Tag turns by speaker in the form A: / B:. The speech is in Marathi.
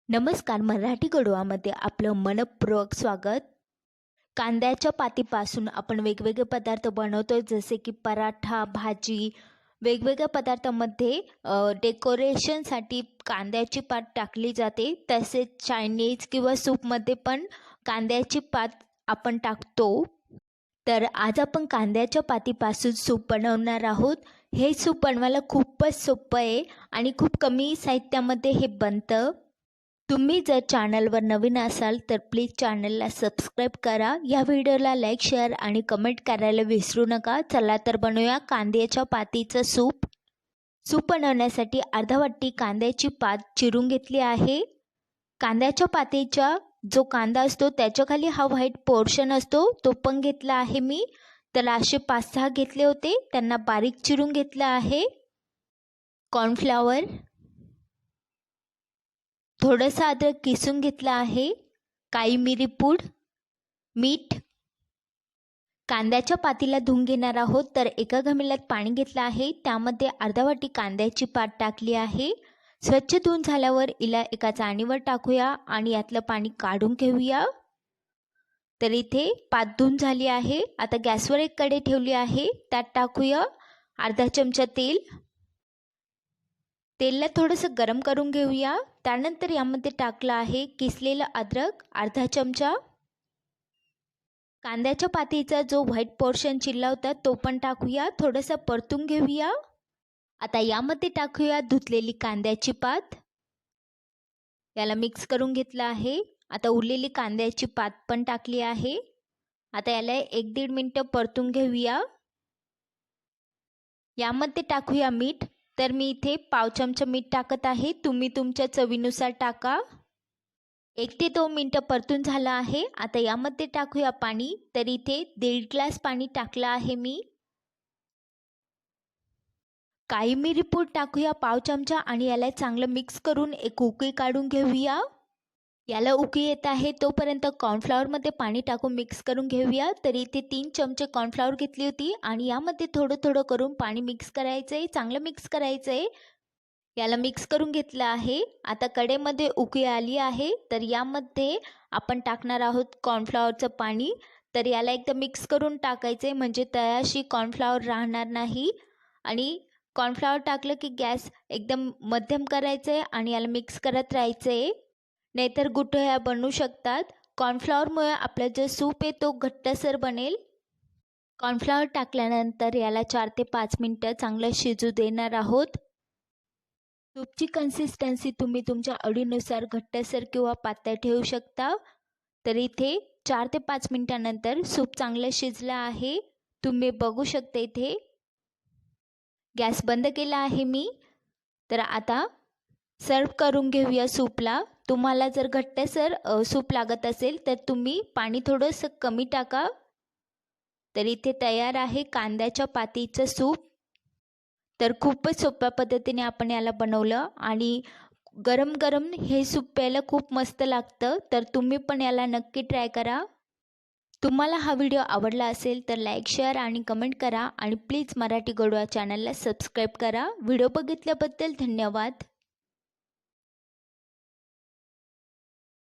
A: नमस्कार. मराठी गडवामध्ये आपलं मनपूर्वक स्वागत. कांद्याच्या पातीपासून आपण वेगवेगळे पदार्थ बनवतो, जसे की पराठा, भाजी. वेगवेगळ्या पदार्थांमध्ये डेकोरेशनसाठी कांद्याची पात टाकली जाते. तसेच चायनीज किंवा सूपमध्ये पण कांद्याची पात आपण टाकतो. तर आज आपण कांद्याच्या पातीपासून सूप बनवणार आहोत. हे सूप बनवायला खूपच सोपं आहे आणि खूप कमी साहित्यामध्ये हे बनतं. तुम्ही जर चॅनलवर नवीन असाल तर प्लीज चॅनलला सबस्क्राईब करा. या व्हिडिओला लाईक, शेअर आणि कमेंट करायला विसरू नका. चला तर बनवूया कांद्याच्या पातीचं सूप. सूप बनवण्यासाठी अर्धा वाटी कांद्याची पात चिरून घेतली आहे. कांद्याच्या पातीचा जो कांदा असतो त्याच्याखाली हा व्हाईट पोर्शन असतो तो पण घेतला आहे मी. त्याला असे 5-6 घेतले होते, त्यांना बारीक चिरून घेतलं आहे. कॉर्नफ्लॉवर, थोडंसं अद्रक किसून घेतलं आहे, काळी मिरी पूड, मीठ. कांद्याच्या पातीला धुवून घेणार आहोत, तर एका घमिल्यात पाणी घेतलं आहे. त्यामध्ये अर्धा वाटी कांद्याची पात टाकली आहे. स्वच्छ धुवून झाल्यावर हिला एका चाळणीवर टाकूया आणि यातलं पाणी काढून घेऊया. तर इथे पात धुवून झाली आहे. आता गॅसवर एक कढई ठेवली आहे, त्यात टाकूया अर्धा चमचा तेल. तेलला थोडंसं गरम करून घेऊया. त्यानंतर यामध्ये टाकलं आहे किसलेलं अद्रक अर्धा चमचा. कांद्याच्या पातीचा जो व्हाईट पोर्शन चिरला होता तो पण टाकूया, थोडंसं परतून घेऊया. आता यामध्ये टाकूया धुतलेली कांद्याची पात. याला मिक्स करून घेतलं आहे. आता उरलेली कांद्याची पात पण टाकली आहे. आता याला 1-1.5 मिनिटं परतून घेऊया. यामध्ये टाकूया मीठ. तर मी इथे पाव चमचा मीठ टाकत आहे, तुम्ही तुमच्या चवीनुसार टाका. 1 ते 2 मिनिटं परतून झालं आहे. आता यामध्ये टाकूया पाणी. तर इथे 1.5 ग्लास पाणी टाकलं आहे मी. काळी मिरी पूड टाकूया पाव चमचा आणि याला चांगलं मिक्स करून एक उकळी काढून घेऊया. याला उकळी येत आहे तोपर्यंत कॉर्नफ्लॉवरमध्ये पाणी टाकून मिक्स करून घेऊया. तर इथे 3 चमचे कॉर्नफ्लॉवर घेतली होती आणि यामध्ये थोडं थोडं करून पाणी मिक्स करायचं आहे, चांगलं मिक्स करायचं आहे. याला मिक्स करून घेतलं आहे. आता कढईमध्ये उकळी आली आहे, तर यामध्ये आपण टाकणार आहोत कॉर्नफ्लॉवरचं पाणी. तर याला एकदा मिक्स करून टाकायचं आहे, म्हणजे तळाशी कॉर्नफ्लॉवर राहणार नाही. आणि कॉर्नफ्लॉवर टाकलं की गॅस एकदम मध्यम करायचं आहे आणि याला मिक्स करत राहायचं आहे, नाहीतर गुठळ्या बनू शकतात. कॉर्नफ्लॉवरमुळे आपला जो सूप आहे तो घट्टसर बनेल. कॉर्नफ्लॉवर टाकल्यानंतर याला 4 ते 5 मिनिटं चांगलं शिजू देणार आहोत. सूपची कन्सिस्टन्सी तुम्ही तुमच्या आवडीनुसार घट्टसर किंवा पातळ ठेवू शकता. तर इथे 4 ते 5 मिनिटांनंतर सूप चांगलं शिजलं आहे, तुम्ही बघू शकता. इथे गॅस बंद केला आहे मी. तर आता सर्व करून घेऊया सूपला. तुम्हाला जर घट्टसर सूप लागत असेल तर तुम्ही पाणी थोडंसं कमी टाका. तर इथे तयार आहे कांद्याच्या पातीचं सूप. तर खूपच सोप्या पद्धतीने आपण याला बनवलं आणि गरम गरम हे सूप प्यायला खूप मस्त लागतं. तर तुम्ही पण याला नक्की ट्राय करा. तुम्हाला हा व्हिडिओ आवडला असेल तर लाईक, शेअर आणि कमेंट करा आणि प्लीज मराठी गडवा चॅनलला सबस्क्राईब करा. व्हिडिओ बघितल्याबद्दल धन्यवाद.